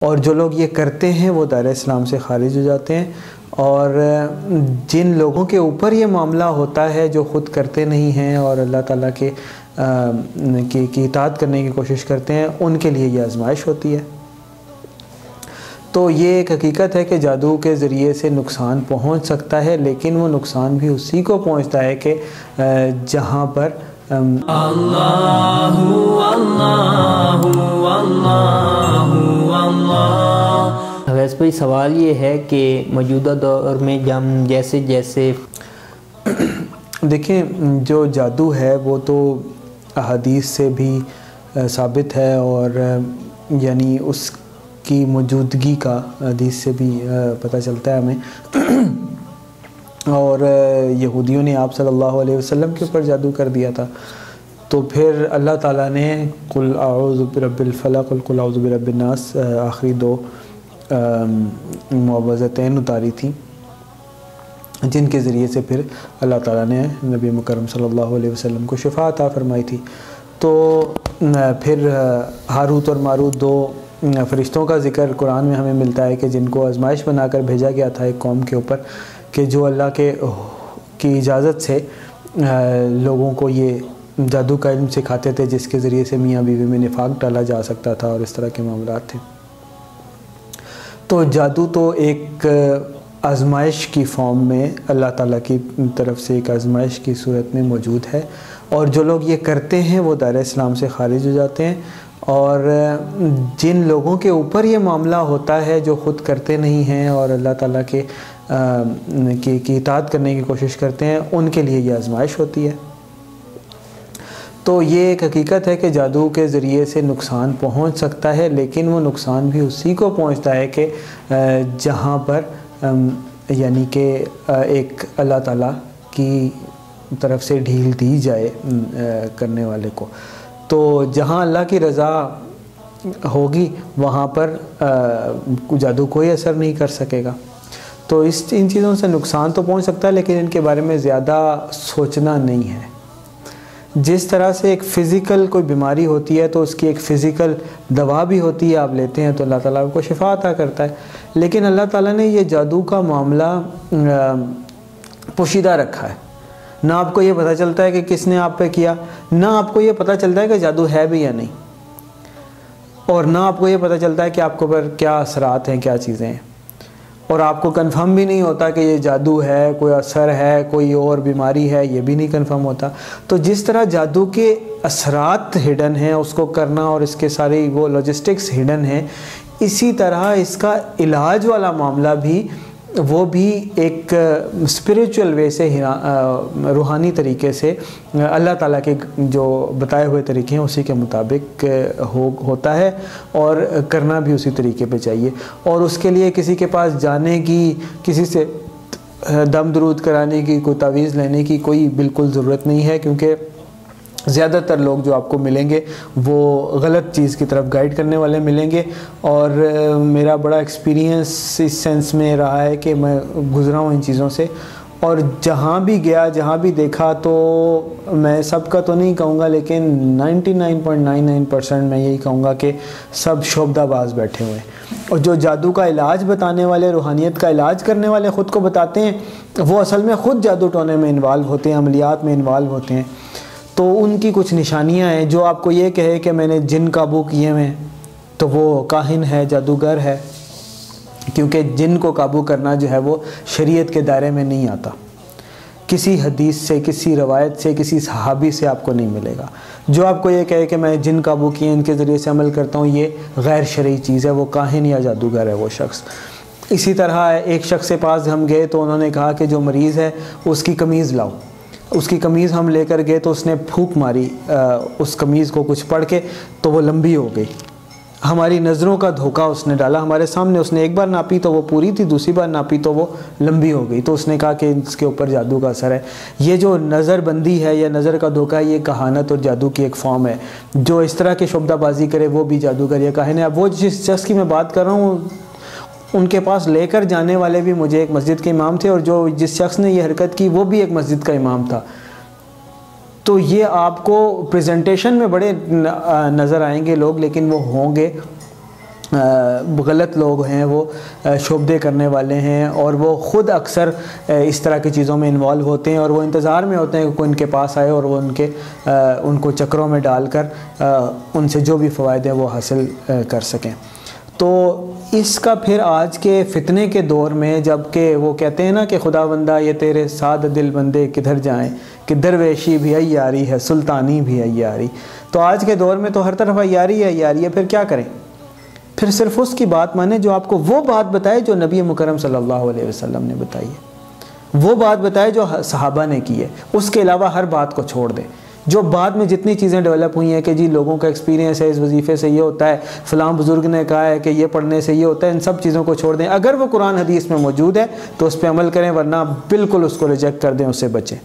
اور جو لوگ یہ کرتے ہیں وہ دائرہ اسلام سے خارج ہو جاتے ہیں، اور جن لوگوں کے اوپر یہ معاملہ ہوتا ہے جو خود کرتے نہیں ہیں اور اللہ تعالیٰ کی اطاعت کرنے کی کوشش کرتے ہیں، ان کے لیے یہ آزمائش ہوتی ہے۔ تو یہ ایک حقیقت ہے کہ جادو کے ذریعے سے نقصان پہنچ سکتا ہے، لیکن وہ نقصان بھی اسی کو پہنچتا ہے کہ جہاں پر اللہ اویس بھائی، سوال یہ ہے کہ موجودہ دور میں جیسے دیکھیں، جو جادو ہے وہ تو احادیث سے بھی ثابت ہے، اور یعنی اس کی موجودگی کا حدیث سے بھی پتہ چلتا ہے ہمیں، اور یہودیوں نے آپ صلی اللہ علیہ وسلم کے اوپر جادو کر دیا تھا، تو پھر اللہ تعالیٰ نے قل اعوذ برب الفلق اور قل اعوذ برب الناس آخری 2 معوذتین اتاری تھیں، جن کے ذریعے سے پھر اللہ تعالیٰ نے نبی مکرم صلی اللہ علیہ وسلم کو شفا عطا فرمائی تھی۔ تو پھر ہاروت اور ماروت 2 فرشتوں کا ذکر قرآن میں ہمیں ملتا ہے کہ جن کو آزمائش بنا کر بھیجا گیا تھا ایک قوم کے اوپر، کہ جو اللہ کی اجازت سے لوگوں کو یہ جادو کا علم سکھاتے تھے، جس کے ذریعے سے میاں بیوی میں نفاق ڈالا جا سکتا تھا اور اس طرح کے معاملات تھے۔ تو جادو تو ایک آزمائش کی فارم میں اللہ تعالیٰ کی طرف سے ایک آزمائش کی صورت میں موجود ہے، اور جو لوگ یہ کرتے ہیں وہ دائرہ اسلام سے خارج ہو جاتے ہیں، اور جن لوگوں کے اوپر یہ معاملہ ہوتا ہے جو خود کرتے نہیں ہیں اور اللہ تعالیٰ کی اطاعت کرنے کی کوشش کرتے ہیں، ان کے لیے یہ آزمائش ہوتی ہے۔ تو یہ ایک حقیقت ہے کہ جادو کے ذریعے سے نقصان پہنچ سکتا ہے، لیکن وہ نقصان بھی اسی کو پہنچتا ہے کہ جہاں پر یعنی کہ ایک اللہ تعالیٰ کی طرف سے ڈھیل دی جائے کرنے والے کو، تو جہاں اللہ کی رضا ہوگی وہاں پر جادو کوئی اثر نہیں کر سکے گا۔ تو ان چیزوں سے نقصان تو پہنچ سکتا ہے، لیکن ان کے بارے میں زیادہ سوچنا نہیں ہے۔ جس طرح سے ایک فزیکل کوئی بیماری ہوتی ہے تو اس کی ایک فزیکل دوا بھی ہوتی ہے، آپ لیتے ہیں تو اللہ تعالیٰ آپ کو شفا عطا کرتا ہے، لیکن اللہ تعالیٰ نے یہ جادو کا معاملہ پوشیدہ رکھا ہے۔ نہ آپ کو یہ پتہ چلتا ہے کہ کس نے آپ پہ کیا، نہ آپ کو یہ پتہ چلتا ہے کہ جادو ہے بھی یا نہیں، اور نہ آپ کو یہ پتہ چلتا ہے کہ آپ کو پر کیا اثرات ہیں، کیا چیزیں ہیں، اور آپ کو کنفرم بھی نہیں ہوتا کہ یہ جادو ہے، کوئی اثر ہے، کوئی اور بیماری ہے، یہ بھی نہیں کنفرم ہوتا۔ تو جس طرح جادو کے اثرات ہڈن ہیں اس کو کرنا، اور اس کے ساری وہ لاجسٹکس ہڈن ہیں، اسی طرح اس کا علاج والا معاملہ بھی وہ بھی ایک اسپریچول وے سے روحانی طریقے سے اللہ تعالیٰ کے جو بتائے ہوئے طریقے ہیں اسی کے مطابق ہوتا ہے، اور کرنا بھی اسی طریقے پہ چاہیے۔ اور اس کے لیے کسی کے پاس جانے کی، کسی سے دم درود کرانے کی، کوئی تعویذ لینے کی کوئی بالکل ضرورت نہیں ہے، کیونکہ زیادہ تر لوگ جو آپ کو ملیں گے وہ غلط چیز کی طرف گائیڈ کرنے والے ملیں گے، اور میرا بڑا ایکسپیرینس اس سینس میں رہا ہے کہ میں گزرا ہوں ان چیزوں سے، اور جہاں بھی گیا، جہاں بھی دیکھا، تو میں سب کا تو نہیں کہوں گا لیکن 99.99% میں یہی کہوں گا کہ سب شعبدہ باز بیٹھے ہوئے ہیں، اور جو جادو کا علاج بتانے والے، روحانیت کا علاج کرنے والے خود کو بتاتے ہیں، وہ اصل میں خود جادو ٹونے میں انوالو ہوتے ہیں، عملیات میں انوالو ہوتے ہیں۔ تو ان کی کچھ نشانیاں ہیں۔ جو آپ کو یہ کہے کہ میں نے جن قابو کیے ہیں تو وہ کاہن ہے، جادوگر ہے، کیونکہ جن کو قابو کرنا جو ہے وہ شریعت کے دائرے میں نہیں آتا، کسی حدیث سے، کسی روایت سے، کسی صحابی سے آپ کو نہیں ملے گا۔ جو آپ کو یہ کہے کہ میں جن قابو کیے ان کے ذریعے سے عمل کرتا ہوں، یہ غیر شرعی چیز ہے، وہ کاہن یا جادوگر ہے وہ شخص۔ اسی طرح ایک شخص کے پاس ہم گئے تو انہوں نے کہا کہ جو مریض ہے اس کی قمیض لاؤ، اس کی قمیض ہم لے کر گئے تو اس نے پھونک ماری اس قمیض کو کچھ پڑھ کے، تو وہ لمبی ہو گئی۔ ہماری نظروں کا دھوکہ اس نے ڈالا ہمارے سامنے، اس نے ایک بار ناپی تو وہ پوری تھی، دوسری بار ناپی تو وہ لمبی ہو گئی، تو اس نے کہا کہ اس کے اوپر جادو کا اثر ہے۔ یہ جو نظر بندی ہے یا نظر کا دھوکہ ہے، یہ کہانت اور جادو کی ایک فارم ہے۔ جو اس طرح کے شعبدہ بازی کرے وہ بھی جادوگر یا کاہن ہے۔ اب وہ جس شخص کی میں بات کر رہا ہوں، ان کے پاس لے کر جانے والے بھی مجھے ایک مسجد کے امام تھے، اور جو جس شخص نے یہ حرکت کی وہ بھی ایک مسجد کا امام تھا۔ تو یہ آپ کو پریزنٹیشن میں بڑے نظر آئیں گے لوگ، لیکن وہ ہوں گے غلط لوگ ہیں، وہ شعبدے کرنے والے ہیں، اور وہ خود اکثر اس طرح کی چیزوں میں انوالو ہوتے ہیں، اور وہ انتظار میں ہوتے ہیں کہ کوئی ان کے پاس آئے اور وہ ان کو چکروں میں ڈال کر ان سے جو بھی فوائد ہیں وہ حاصل کر سکیں۔ تو اس کا پھر آج کے فتنے کے دور میں، جب کہ وہ کہتے ہیں نا کہ خدا بندہ یہ تیرے سادہ دل بندے کدھر جائیں، کہ درویشی بھی عیاری ہے، سلطانی بھی عیاری، تو آج کے دور میں تو ہر طرف عیاری ہے عیاری ہے، پھر کیا کریں؟ پھر صرف اس کی بات مانیں جو آپ کو وہ بات بتائے جو نبی مکرم صلی اللہ علیہ وسلم نے بتائی ہے، وہ بات بتائے جو صحابہ نے کی ہے، اس کے علاوہ ہر بات کو چھوڑ دیں۔ جو بعد میں جتنی چیزیں ڈیولپ ہوئی ہیں کہ جی لوگوں کا ایکسپیرینس ہے، اس وظیفے سے یہ ہوتا ہے، فلاں بزرگ نے کہا ہے کہ یہ پڑھنے سے یہ ہوتا ہے، ان سب چیزوں کو چھوڑ دیں۔ اگر وہ قرآن حدیث میں موجود ہے تو اس پہ عمل کریں، ورنہ بالکل اس کو ریجیکٹ کر دیں، اس سے بچیں۔